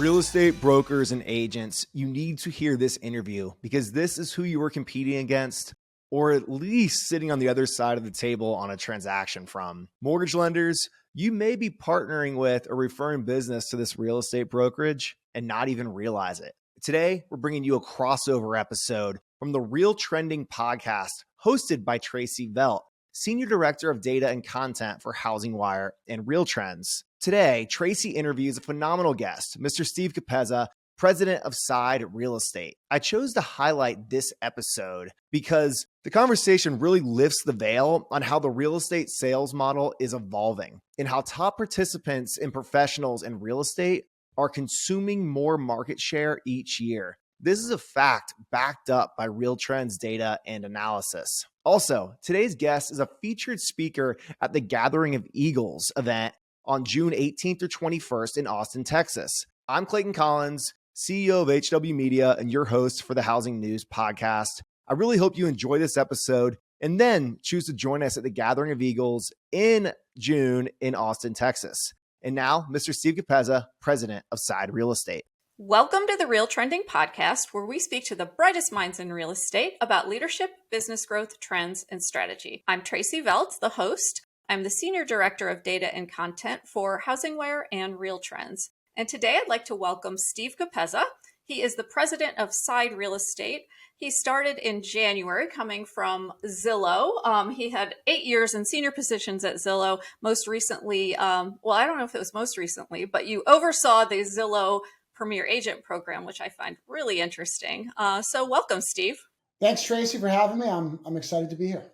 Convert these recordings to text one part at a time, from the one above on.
Real estate brokers and agents, you need to hear this interview because this is who you are competing against, or at least sitting on the other side of the table on a transaction from. Mortgage lenders, you may be partnering with or referring business to this real estate brokerage and not even realize it. Today, we're bringing you a crossover episode from the RealTrending podcast hosted by Tracy Velt, Senior Director of Data and Content for Housing Wire and RealTrends. Today, Tracy interviews a phenomenal guest, Mr. Steve Capezza, President of Side Real Estate. I chose to highlight this episode because the conversation really lifts the veil on how the real estate sales model is evolving and how top participants and professionals in real estate are consuming more market share each year. This is a fact backed up by RealTrends data and analysis. Also, today's guest is a featured speaker at the Gathering of Eagles event on June 18th through 21st in Austin, Texas. I'm Clayton Collins, CEO of HW Media and your host for the Housing News podcast. I really hope you enjoy this episode and then choose to join us at the Gathering of Eagles in June in Austin, Texas. And now, Mr. Steve Capezza, President of Side Real Estate. Welcome to the RealTrending podcast, where we speak to the brightest minds in real estate about leadership, business growth, trends, and strategy. I'm Tracy Velt, the host. I'm the Senior Director of Data and Content for HousingWire and RealTrends. And today I'd like to welcome Steve Capezza. He is the President of Side Real Estate. He started in January, coming from Zillow. He had 8 years in senior positions at Zillow. Most recently, I don't know if it was most recently, but you oversaw the Zillow Premier Agent Program, which I find really interesting. So welcome, Steve. Thanks, Tracy, for having me. I'm excited to be here.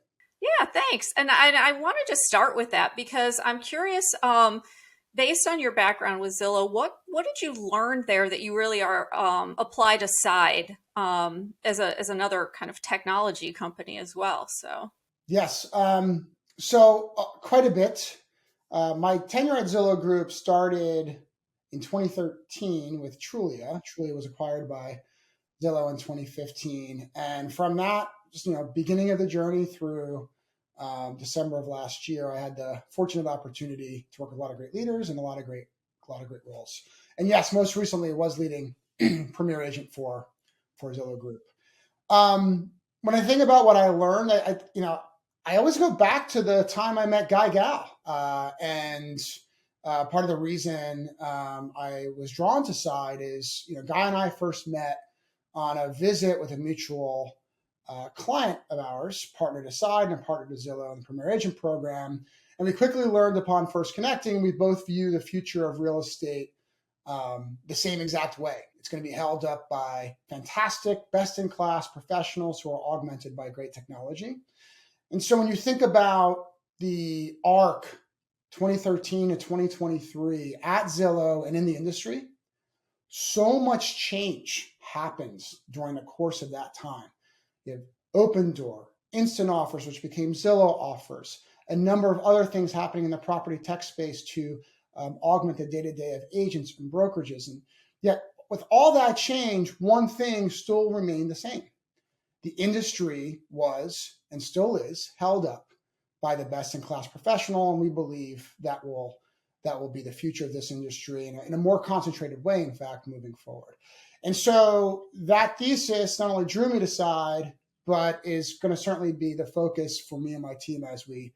Yeah, thanks. And I wanted to start with that because I'm curious, based on your background with Zillow, what did you learn there that you really are applied aside as another kind of technology company as well? So yes, quite a bit. My tenure at Zillow Group started in 2013 with Trulia. Trulia was acquired by Zillow in 2015, and from that, beginning of the journey through December of last year, I had the fortunate opportunity to work with a lot of great leaders and a lot of great roles. And yes, most recently was leading Premier Agent for Zillow Group. When I think about what I learned, I always go back to the time I met Guy Gal, and part of the reason I was drawn to Side is, Guy and I first met on a visit with a mutual client of ours, partnered to Side and partnered to Zillow in the Premier Agent Program. And we quickly learned upon first connecting, we both view the future of real estate the same exact way. It's going to be held up by fantastic, best-in-class professionals who are augmented by great technology. And so when you think about the arc 2013 to 2023 at Zillow and in the industry, so much change happens during the course of that time. You have Open Door, Instant Offers, which became Zillow Offers, a number of other things happening in the property tech space to augment the day-to-day of agents and brokerages. And yet, with all that change, one thing still remained the same. The industry was, and still is, held up by the best-in-class professional, and we believe that will be the future of this industry in a more concentrated way, in fact, moving forward. And so that thesis not only drew me to Side, but is going to certainly be the focus for me and my team as we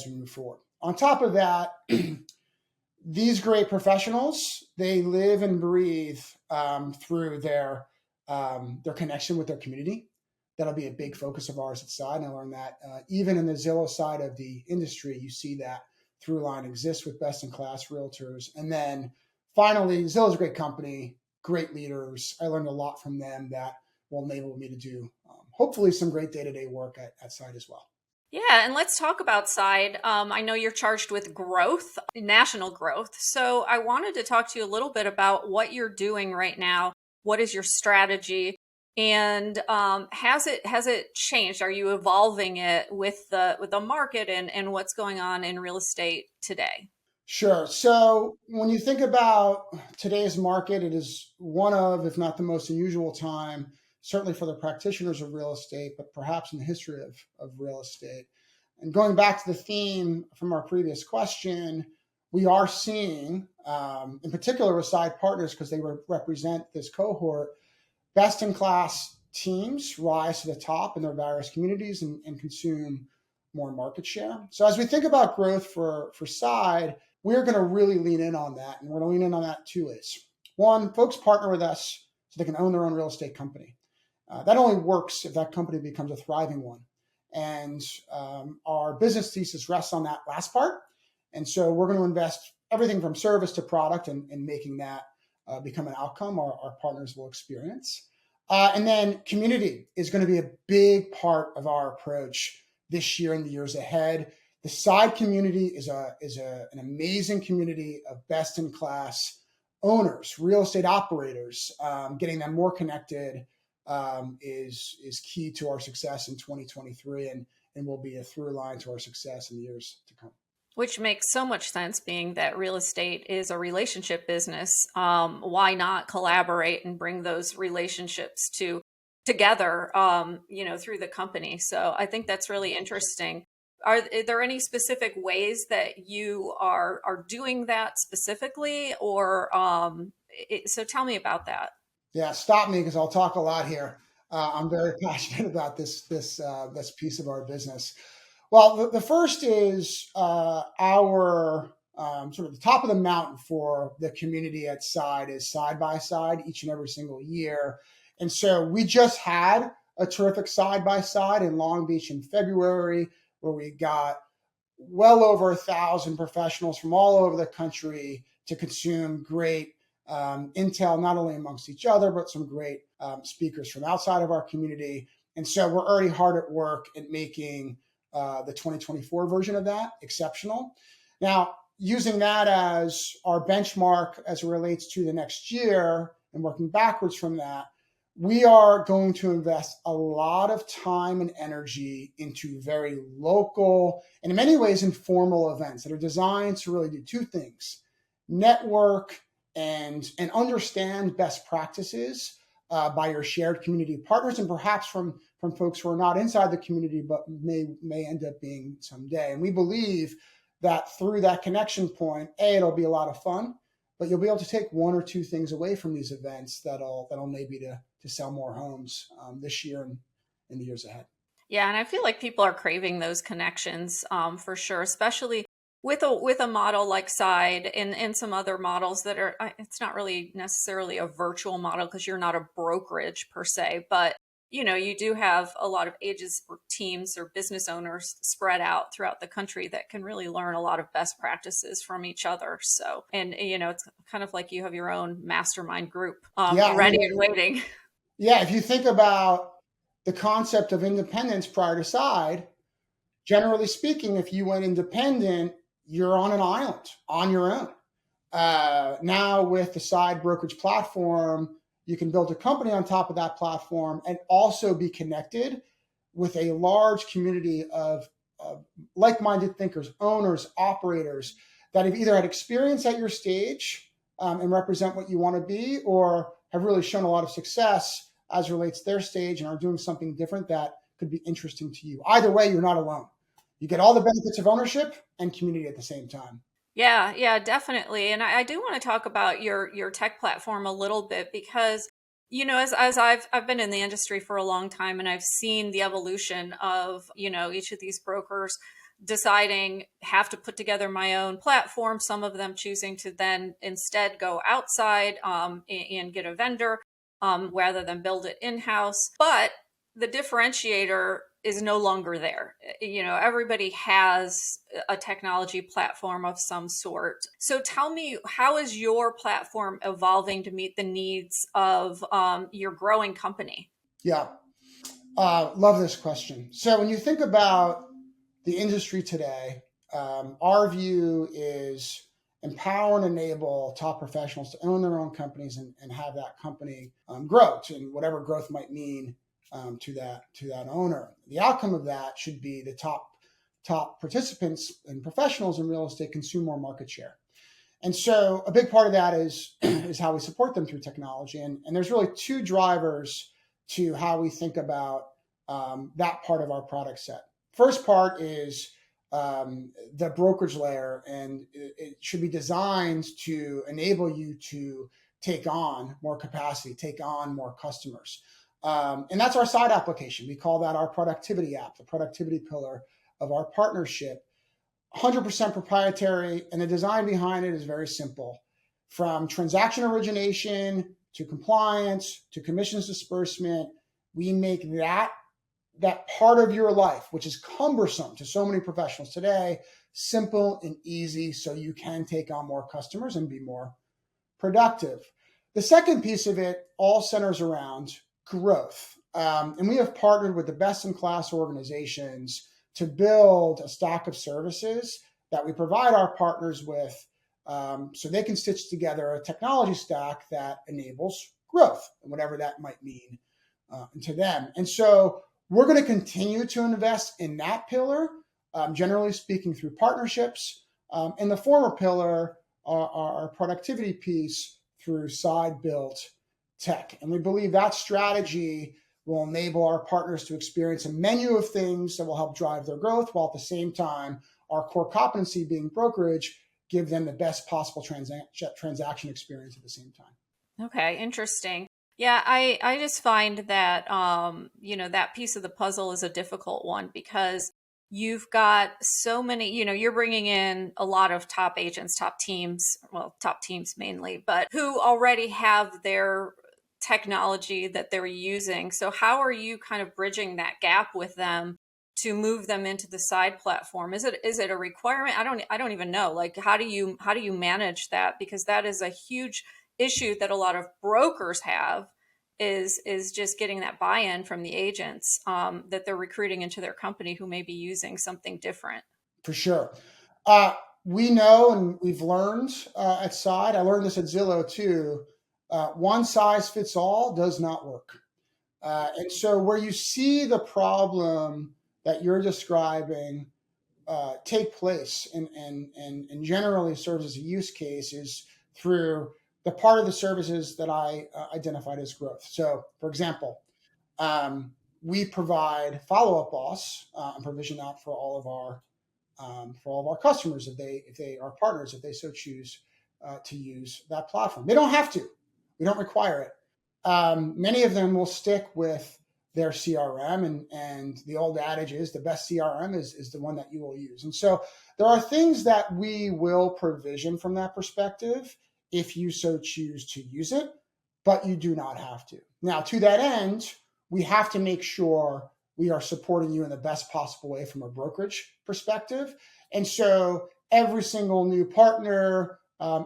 move forward. On top of that, these great professionals, they live and breathe through their connection with their community. That'll be a big focus of ours at Side. And I learned that even in the Zillow side of the industry, you see that through line exists with best-in-class realtors. And then finally, Zillow's a great company, great leaders. I learned a lot from them that will enable me to do hopefully some great day-to-day work at Side as well. yeah, and let's talk about Side. I know you're charged with growth, national growth. So I wanted to talk to you a little bit about what you're doing right now. What is your strategy? And has it changed? Are you evolving it with the market and what's going on in real estate today? Sure. So when you think about today's market, it is one of, if not the most unusual time, certainly for the practitioners of real estate, but perhaps in the history of real estate. And going back to the theme from our previous question, we are seeing, in particular with side partners, because they represent this cohort, best-in-class teams rise to the top in their various communities and consume more market share. So as we think about growth for side, we're going to really lean in on that. And we're going to lean in on that two ways. One, folks partner with us so they can own their own real estate company. That only works if that company becomes a thriving one. And our business thesis rests on that last part. And so we're going to invest everything from service to product and making that become an outcome our partners will experience. And then community is going to be a big part of our approach this year and the years ahead. The side community is an amazing community of best-in-class owners, real estate operators. Getting them more connected is key to our success in 2023 and will be a through line to our success in the years to come. Which makes so much sense, being that real estate is a relationship business. Why not collaborate and bring those relationships together, through the company? So I think that's really interesting. Are there any specific ways that you are doing that specifically, or so tell me about that. Yeah, stop me because I'll talk a lot here. I'm very passionate about this piece of our business. Well, the first is our sort of the top of the mountain for the community at Side is side by side each and every single year. And so we just had a terrific side by side in Long Beach in February, where we got well over 1,000 professionals from all over the country to consume great intel, not only amongst each other, but some great speakers from outside of our community. And so we're already hard at work at making the 2024 version of that exceptional. Now, using that as our benchmark as it relates to the next year and working backwards from that, we are going to invest a lot of time and energy into very local and in many ways informal events that are designed to really do two things: network and understand best practices by your shared community partners, and perhaps from folks who are not inside the community but may end up being someday. And we believe that through that connection point, it'll be a lot of fun, but you'll be able to take one or two things away from these events that'll maybe to sell more homes this year and in the years ahead. Yeah, and I feel like people are craving those connections for sure, especially with a model like Side and some other models that are, it's not really necessarily a virtual model because you're not a brokerage per se, but you do have a lot of agents or teams or business owners spread out throughout the country that can really learn a lot of best practices from each other. So, and it's kind of like you have your own mastermind group ready and waiting. Yeah, if you think about the concept of independence prior to Side, generally speaking, if you went independent, you're on an island on your own. Now with the Side brokerage platform, you can build a company on top of that platform and also be connected with a large community of like-minded thinkers, owners, operators that have either had experience at your stage and represent what you want to be, or have really shown a lot of success as relates to their stage and are doing something different that could be interesting to you. Either way, you're not alone. You get all the benefits of ownership and community at the same time. Yeah, definitely. And I do want to talk about your tech platform a little bit because, as I've been in the industry for a long time and I've seen the evolution of, each of these brokers deciding have to put together my own platform, some of them choosing to then instead go outside and get a vendor rather than build it in-house. But the differentiator is no longer there. Everybody has a technology platform of some sort. So tell me, how is your platform evolving to meet the needs of your growing company? Yeah, love this question. So when you think about the industry today, our view is empower and enable top professionals to own their own companies and have that company grow to whatever growth might mean to that owner. The outcome of that should be the top participants and professionals in real estate consume more market share. And so a big part of that is how we support them through technology. And there's really two drivers to how we think about that part of our product set. First part is the brokerage layer, and it should be designed to enable you to take on more capacity, take on more customers. And that's our side application. We call that our productivity app, the productivity pillar of our partnership. 100% proprietary, and the design behind it is very simple. From transaction origination to compliance to commissions disbursement, we make that part of your life, which is cumbersome to so many professionals today, simple and easy so you can take on more customers and be more productive. The second piece of it all centers around growth. And we have partnered with the best-in-class organizations to build a stack of services that we provide our partners with, so they can stitch together a technology stack that enables growth, and whatever that might mean to them. And so we're going to continue to invest in that pillar, generally speaking, through partnerships. And the former pillar, our productivity piece, through side-built tech. And we believe that strategy will enable our partners to experience a menu of things that will help drive their growth, while at the same time, our core competency being brokerage, give them the best possible transaction experience at the same time. Okay, interesting. Yeah, I just find that, that piece of the puzzle is a difficult one, because you've got so many, you're bringing in a lot of top agents, top teams mainly, but who already have their technology that they're using. So how are you kind of bridging that gap with them to move them into the side platform? Is it a requirement? I don't even know. Like, how do you manage that? Because that is a huge issue that a lot of brokers have, is just getting that buy-in from the agents that they're recruiting into their company, who may be using something different. For sure. We know, and we've learned at Side, I learned this at Zillow too, one size fits all does not work. And so where you see the problem that you're describing take place, and generally serves as a use case, is through the part of the services that I identified as growth. So, for example, we provide Follow Up Boss and provision that for all of our customers if they are partners, if they so choose to use that platform. They don't have to. We don't require it. Many of them will stick with their CRM, and the old adage is the best CRM is the one that you will use. And so there are things that we will provision from that perspective if you so choose to use it, but you do not have to. Now, to that end, we have to make sure we are supporting you in the best possible way from a brokerage perspective. And so every single new partner,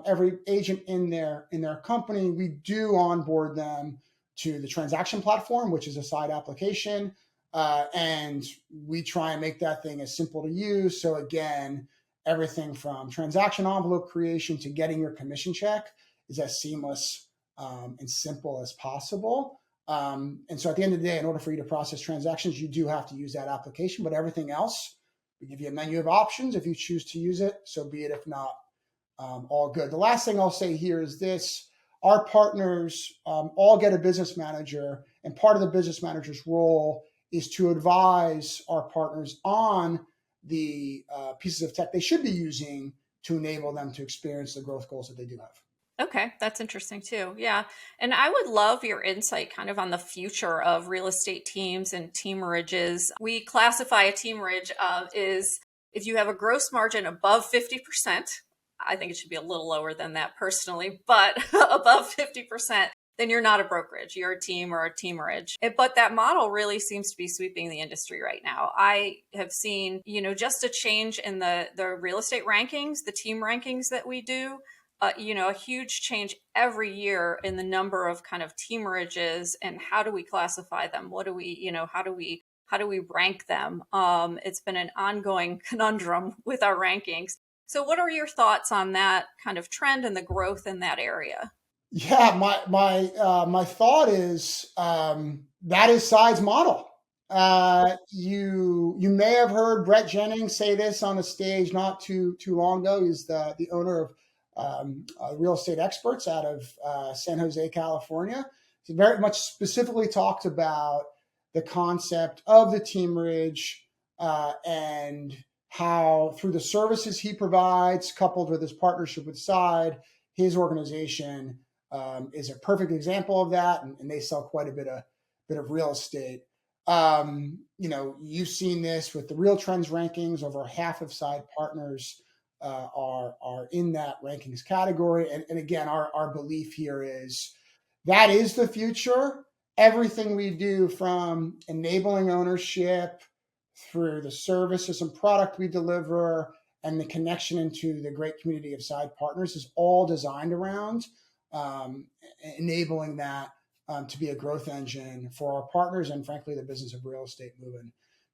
every agent in their company, we do onboard them to the transaction platform, which is a side application. And we try and make that thing as simple to use. So again, everything from transaction envelope creation to getting your commission check is as seamless and simple as possible. And so at the end of the day, in order for you to process transactions, you do have to use that application, but everything else, we give you a menu of options. If you choose to use it, so be it. If not, all good. The last thing I'll say here is this: our partners all get a business manager, and part of the business manager's role is to advise our partners on the pieces of tech they should be using to enable them to experience the growth goals that they do have. Okay, that's interesting too. Yeah. And I would love your insight kind of on the future of real estate teams and teamerages. We classify a teamerage is if you have a gross margin above 50%. I think it should be a little lower than that personally, but above 50%, then you're not a brokerage. You're a team or a teamerage. But that model really seems to be sweeping the industry right now. I have seen, just a change in the real estate rankings, the team rankings that we do. A huge change every year in the number of kind of teamerages, and how do we classify them? What do we, how do we rank them? It's been an ongoing conundrum with our rankings. So what are your thoughts on that kind of trend and the growth in that area? Yeah, my thought is that is Side's model. You may have heard Brett Jennings say this on a stage not too long ago. He's the owner of Real Estate Experts out of San Jose, California. He very much specifically talked about the concept of the teamerage and how through the services he provides, coupled with his partnership with Side, his organization is a perfect example of that, and they sell quite a bit of real estate. You've seen this with the RealTrends rankings. Over half of Side partners are in that rankings category. And again, our belief here is that is the future. Everything we do, from enabling ownership through the services and product we deliver and the connection into the great community of Side partners, is all designed around enabling that to be a growth engine for our partners and, frankly, the business of real estate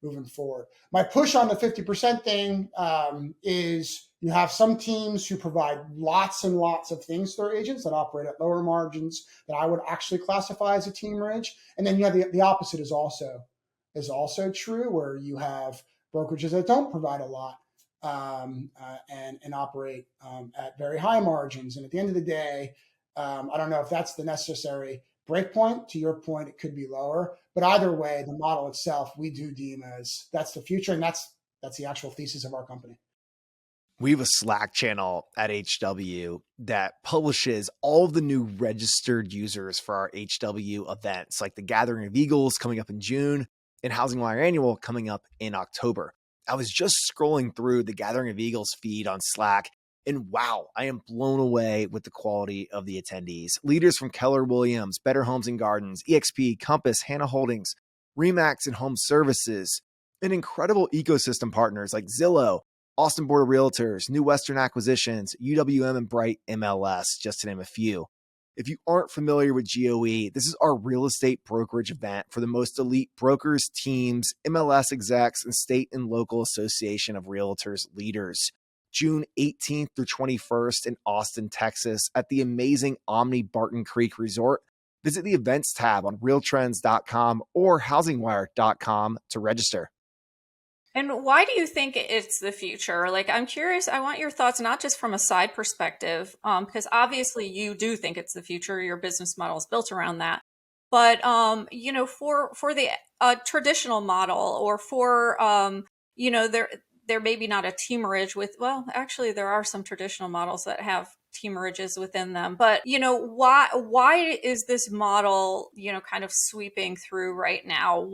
moving forward. My push on the 50% thing is you have some teams who provide lots and lots of things to their agents that operate at lower margins that I would actually classify as a teamerage. And then you have the opposite is also true, where you have brokerages that don't provide a lot and operate at very high margins. And at the end of the day, I don't know if that's the necessary breakpoint. To your point, it could be lower, but either way, the model itself, we do deem as that's the future, and that's the actual thesis of our company. We have a Slack channel at HW that publishes all of the new registered users for our HW events, like the Gathering of Eagles coming up in June and Housing Wire Annual coming up in October. I was just scrolling through the Gathering of Eagles feed on Slack, and wow, I am blown away with the quality of the attendees. Leaders from Keller Williams, Better Homes and Gardens, EXP, Compass, Hannah Holdings, Remax and Home Services, and incredible ecosystem partners like Zillow, Austin Board of Realtors, New Western Acquisitions, UWM, and Bright MLS, just to name a few. If you aren't familiar with GOE, this is our real estate brokerage event for the most elite brokers, teams, MLS execs, and state and local association of realtors leaders. June 18th through 21st in Austin, Texas, at the amazing Omni Barton Creek Resort. Visit the events tab on RealTrends.com or HousingWire.com to register. And why do you think it's the future? Like, I'm curious, I want your thoughts, not just from a Side perspective, because obviously you do think it's the future. Your business model is built around that. But, for the traditional model, or for, there may be not a teamerage with, well, actually there are some traditional models that have teamerages within them. But, why is this model, kind of sweeping through right now?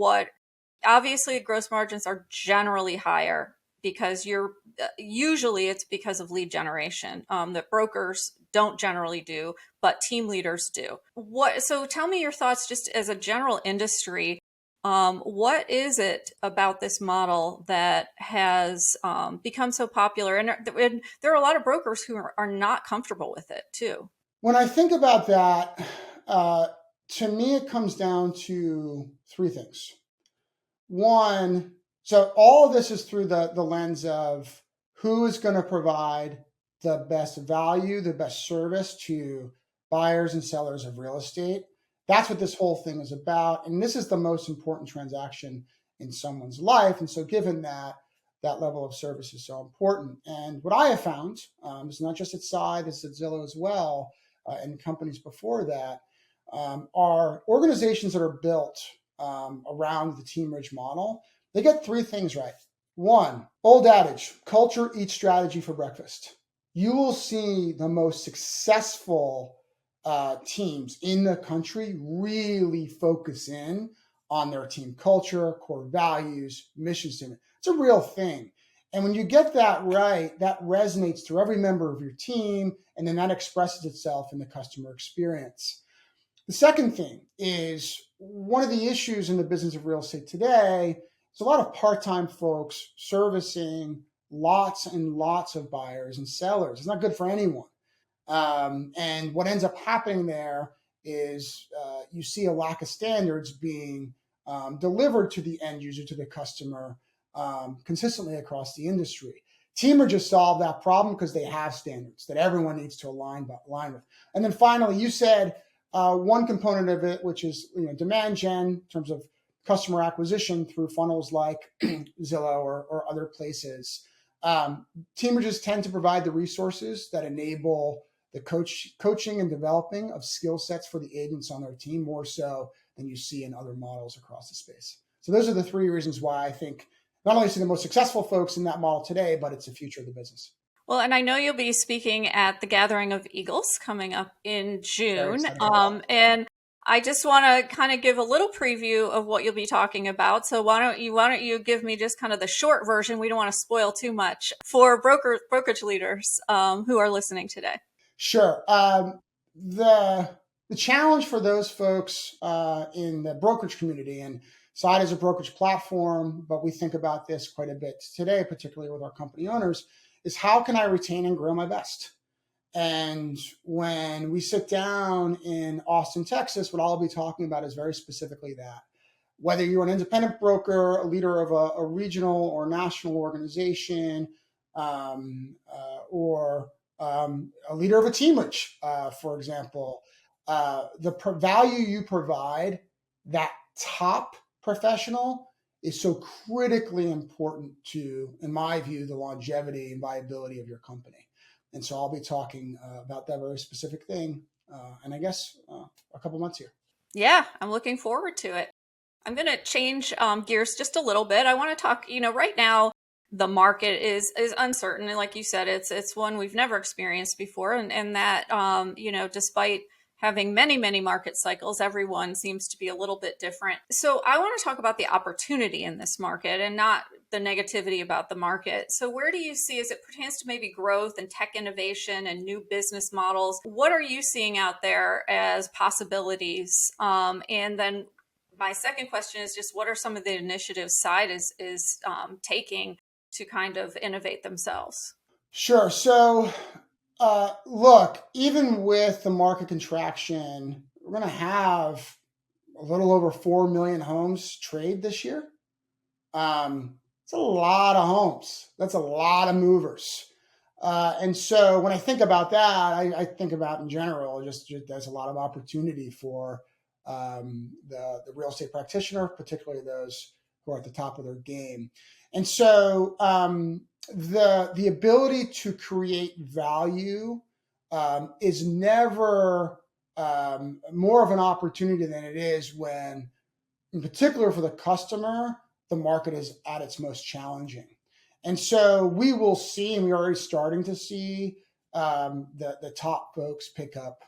Obviously, gross margins are generally higher because usually it's because of lead generation that brokers don't generally do, but team leaders do. So tell me your thoughts, just as a general industry. What is it about this model that has become so popular? And there are a lot of brokers who are not comfortable with it too. When I think about that, to me, it comes down to three things. One, so all of this is through the lens of who is going to provide the best value, the best service to buyers and sellers of real estate. That's what this whole thing is about. And this is the most important transaction in someone's life. And so given that level of service is so important. And what I have found, is not just at Side, it's at Zillow as well, and companies before that, are organizations that are built around the teamerage model. They get three things right. One, old adage, culture eats strategy for breakfast. You will see the most successful teams in the country really focus in on their team culture, core values, mission statement. It's a real thing. And when you get that right, that resonates through every member of your team, and then that expresses itself in the customer experience. The second thing is, one of the issues in the business of real estate today is a lot of part-time folks servicing lots and lots of buyers and sellers. It's not good for anyone. And what ends up happening there is you see a lack of standards being delivered to the end user, to the customer, consistently across the industry. Teamerages solve that problem because they have standards that everyone needs to align with. And then finally, you said one component of it, which is demand gen in terms of customer acquisition through funnels like Zillow or other places. Teamerages tend to provide the resources that enable the coaching and developing of skill sets for the agents on their team, more so than you see in other models across the space. So those are the three reasons why I think not only see the most successful folks in that model today, but it's the future of the business. Well, and I know you'll be speaking at the Gathering of Eagles coming up in June. And I just want to kind of give a little preview of what you'll be talking about. So why don't you give me just kind of the short version? We don't want to spoil too much for brokerage leaders who are listening today. Sure. The challenge for those folks in the brokerage community, and Side is a brokerage platform, but we think about this quite a bit today, particularly with our company owners, is how can I retain and grow my best? And when we sit down in Austin, Texas, what I'll be talking about is very specifically that. Whether you're an independent broker, a leader of a regional or national organization, or a leader of a teamerage, for example, the value you provide, that top professional, is so critically important to, in my view, the longevity and viability of your company. And so I'll be talking about that very specific thing, and I guess a couple months here. Yeah, I'm looking forward to it. I'm going to change gears just a little bit. I want to talk, right now, the market is uncertain. And like you said, it's one we've never experienced before. And that, despite having many, many market cycles, everyone seems to be a little bit different. So I want to talk about the opportunity in this market and not the negativity about the market. So where do you see, as it pertains to maybe growth and tech innovation and new business models, what are you seeing out there as possibilities? And then my second question is just, what are some of the initiatives Side is taking to kind of innovate themselves? Sure. So look, even with the market contraction, we're going to have a little over 4 million homes trade this year. It's a lot of homes. That's a lot of movers. And so when I think about that, I think about in general, just there's a lot of opportunity for the real estate practitioner, particularly those who are at the top of their game. And so the ability to create value is never more of an opportunity than it is when, in particular for the customer, the market is at its most challenging. And so we will see, and we're already starting to see the top folks pick up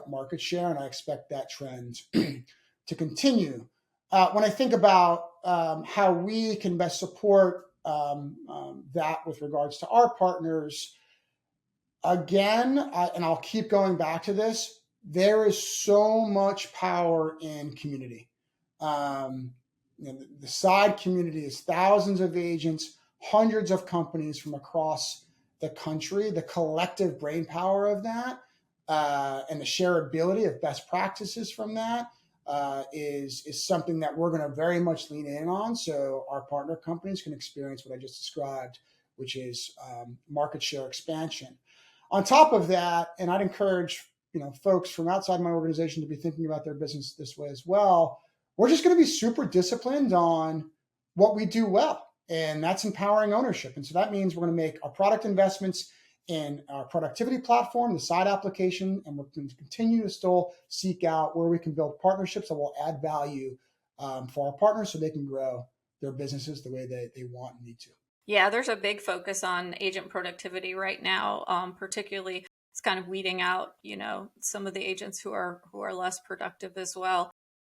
market share, and I expect that trend to continue. When I think about how we can best support that with regards to our partners, again, and I'll keep going back to this, there is so much power in community. The Side community is thousands of agents, hundreds of companies from across the country. The collective brain power of that and the shareability of best practices from that is something that we're going to very much lean in on, so our partner companies can experience what I just described, which is market share expansion. On top of that, and I'd encourage folks from outside my organization to be thinking about their business this way as well, we're just going to be super disciplined on what we do well, and that's empowering ownership. And so that means we're going to make our product investments in our productivity platform, the Side application, and we're going to continue to still seek out where we can build partnerships that will add value for our partners so they can grow their businesses the way they want and need to. Yeah, there's a big focus on agent productivity right now, particularly it's kind of weeding out, some of the agents who are less productive as well.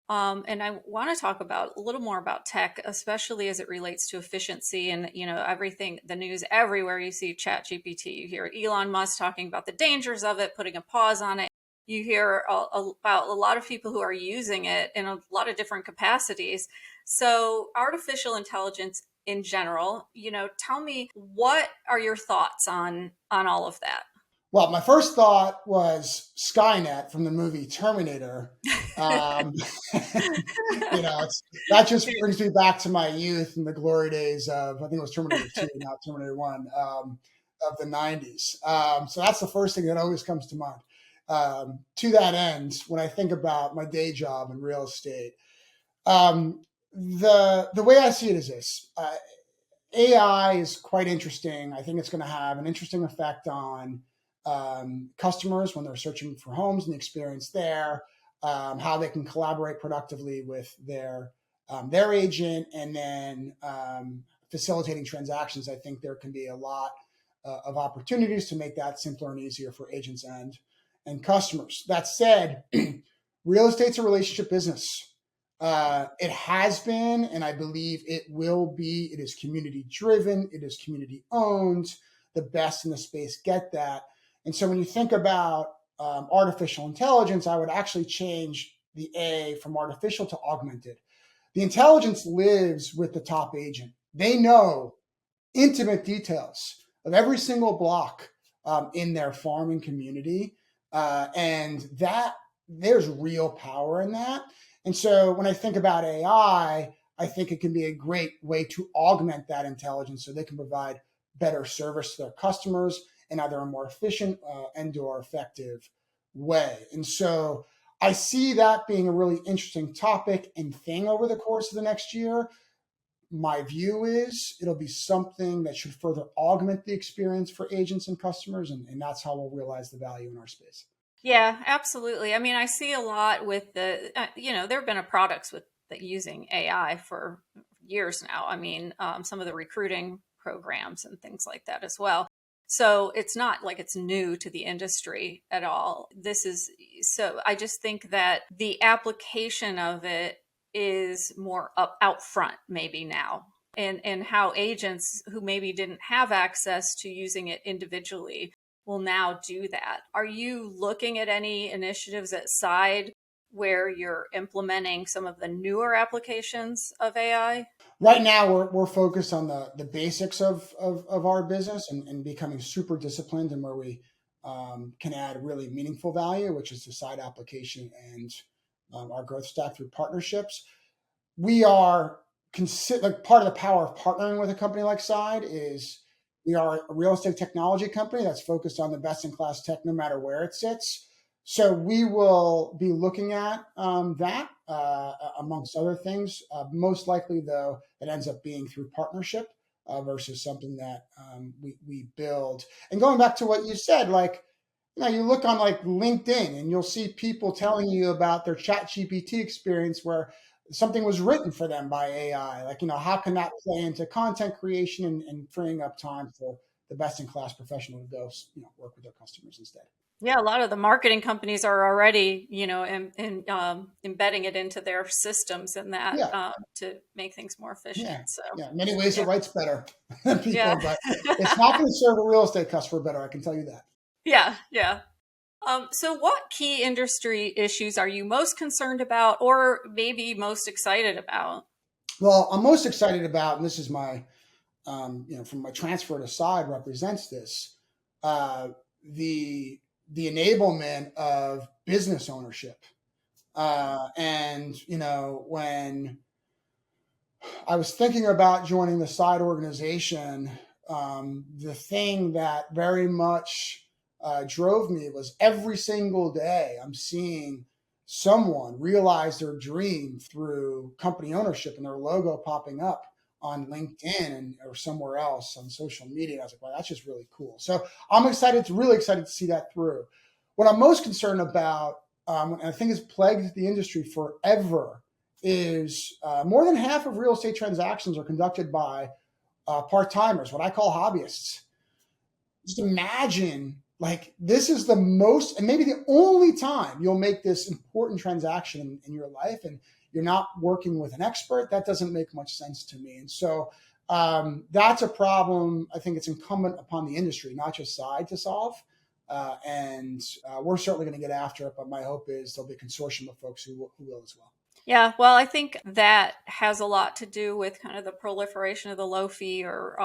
And I want to talk a little more about tech, especially as it relates to efficiency and, everything, the news everywhere. You see ChatGPT, you hear Elon Musk talking about the dangers of it, putting a pause on it. You hear about a lot of people who are using it in a lot of different capacities. So artificial intelligence in general, tell me, what are your thoughts on all of that? Well, my first thought was Skynet from the movie Terminator. That just brings me back to my youth and the glory days of, I think it was Terminator 2, not Terminator 1, of the 90s. So that's the first thing that always comes to mind. To that end, when I think about my day job in real estate, the way I see it is this. AI is quite interesting. I think it's going to have an interesting effect on customers when they're searching for homes and the experience there, how they can collaborate productively with their their agent, and then facilitating transactions. I think there can be a lot of opportunities to make that simpler and easier for agents and customers. That said, real estate's a relationship business. It has been, and I believe it will be. It is community driven. It is community owned. The best in the space get that. And so when you think about artificial intelligence, I would actually change the A from artificial to augmented. The intelligence lives with the top agent. They know intimate details of every single block in their farm and community. And that there's real power in that. And so when I think about AI, I think it can be a great way to augment that intelligence so they can provide better service to their customers in either a more efficient and or effective way. And so I see that being a really interesting topic and thing over the course of the next year. My view is it'll be something that should further augment the experience for agents and customers, and that's how we'll realize the value in our space. Yeah, absolutely. I mean, I see a lot with the, there have been products with using AI for years now. I mean, some of the recruiting programs and things like that as well. So it's not like it's new to the industry at all. So I just think that the application of it is more out front maybe now, and how agents who maybe didn't have access to using it individually will now do that. Are you looking at any initiatives at Side where you're implementing some of the newer applications of AI? Right now, we're focused on the basics of our business and becoming super disciplined in where we can add really meaningful value, which is the Side application and our growth stack through partnerships. We are like part of the power of partnering with a company like Side is we are a real estate technology company that's focused on the best in class tech, no matter where it sits. So we will be looking at that amongst other things. Most likely, though, it ends up being through partnership versus something that we build. And going back to what you said, like, you look on like LinkedIn and you'll see people telling you about their ChatGPT experience where something was written for them by AI. Like, how can that play into content creation and freeing up time for the best in class professional to go, work with their customers instead. Yeah, a lot of the marketing companies are already, embedding it into their systems and that to make things more efficient. Yeah. So in many ways it writes better than people, but it's not going to serve a real estate customer better. I can tell you that. Yeah. So what key industry issues are you most concerned about or maybe most excited about? Well, I'm most excited about, and this is my, from my transfer to Side represents this, the enablement of business ownership. And, when I was thinking about joining the Side organization, the thing that very much drove me was every single day I'm seeing someone realize their dream through company ownership and their logo popping up on LinkedIn or somewhere else on social media. And I was like, wow, that's just really cool. So I'm really excited to see that through. What I'm most concerned about, and I think has plagued the industry forever, is more than half of real estate transactions are conducted by part-timers, what I call hobbyists. Just imagine, like, this is the most and maybe the only time you'll make this important transaction in your life, and you're not working with an expert. That doesn't make much sense to me. And so that's a problem I think it's incumbent upon the industry, not just Side, to solve. And we're certainly going to get after it, but my hope is there'll be a consortium of folks who will as well. Yeah, well, I think that has a lot to do with kind of the proliferation of the low fee or,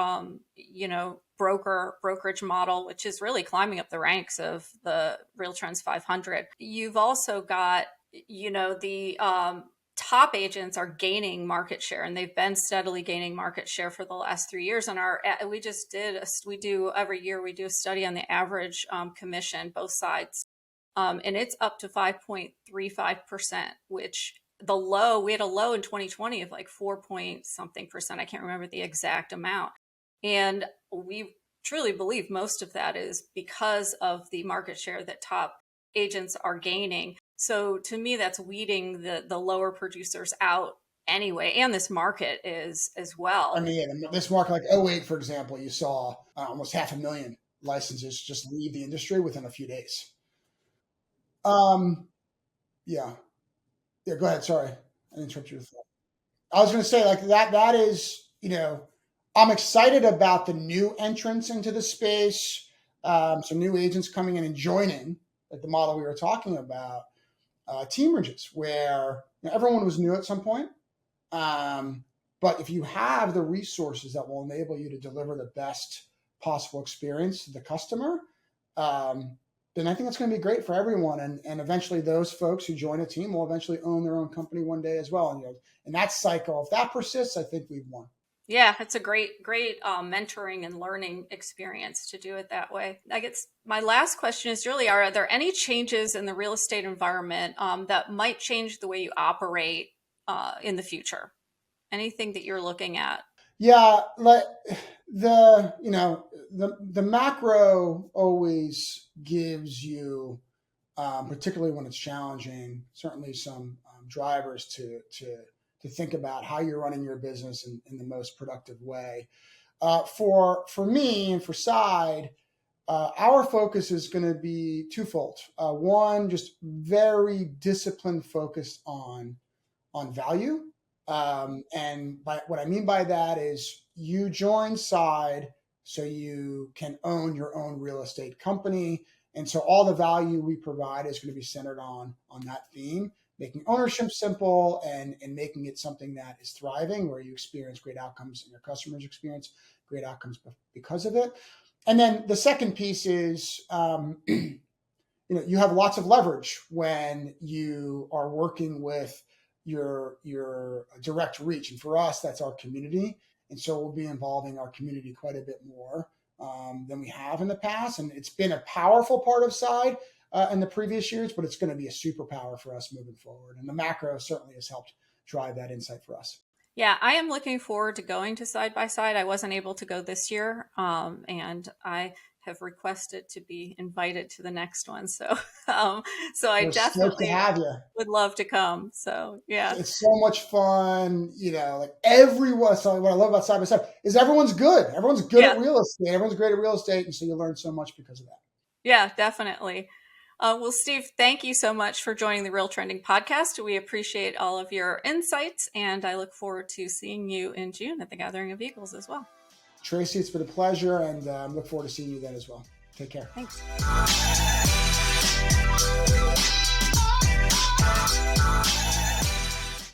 brokerage model, which is really climbing up the ranks of the RealTrends 500. You've also got, the top agents are gaining market share, and they've been steadily gaining market share for the last 3 years. And every year we do a study on the average commission, both sides. And it's up to 5.35%, which we had a low in 2020 of like 4 point something percent. I can't remember the exact amount. And we truly believe most of that is because of the market share that top agents are gaining. So to me, that's weeding the lower producers out anyway, and this market is as well. I mean, this market, like '08, for example, you saw almost 500,000 licenses just leave the industry within a few days. Yeah. Yeah, go ahead. Sorry. I interrupted your thought. I was going to say like that is, I'm excited about the new entrants into the space. Some new agents coming in and joining, like the model we were talking about, teamerages, where everyone was new at some point. But if you have the resources that will enable you to deliver the best possible experience to the customer, then I think it's going to be great for everyone. And eventually those folks who join a team will eventually own their own company one day as well. And, and that cycle, if that persists, I think we've won. Yeah, it's a great mentoring and learning experience to do it that way. I guess my last question is really, are there any changes in the real estate environment that might change the way you operate in the future? Anything that you're looking at? Yeah, like the macro always gives you, particularly when it's challenging, certainly some drivers to think about how you're running your business in the most productive way. For me and for Side, our focus is going to be twofold. One, just very disciplined, focused on value. And what I mean by that is you join Side so you can own your own real estate company. And so all the value we provide is going to be centered on that theme, making ownership simple and making it something that is thriving, where you experience great outcomes and your customers experience great outcomes because of it. And then the second piece is, you have lots of leverage when you are working with your direct reach. And for us, that's our community. And so we'll be involving our community quite a bit more than we have in the past. And it's been a powerful part of Side in the previous years, but it's going to be a superpower for us moving forward. And the macro certainly has helped drive that insight for us. Yeah, I am looking forward to going to Side by Side. I wasn't able to go this year, and I have requested to be invited to the next one. So, I definitely would love to come. So, yeah, it's so much fun. Like everyone. So what I love about Side by Side is everyone's good. Everyone's good at real estate. Everyone's great at real estate, and so you learn so much because of that. Yeah, definitely. Well, Steve, thank you so much for joining the RealTrending podcast. We appreciate all of your insights, and I look forward to seeing you in June at the Gathering of Eagles as well. Tracy, it's been a pleasure, and look forward to seeing you then as well. Take care. Thanks.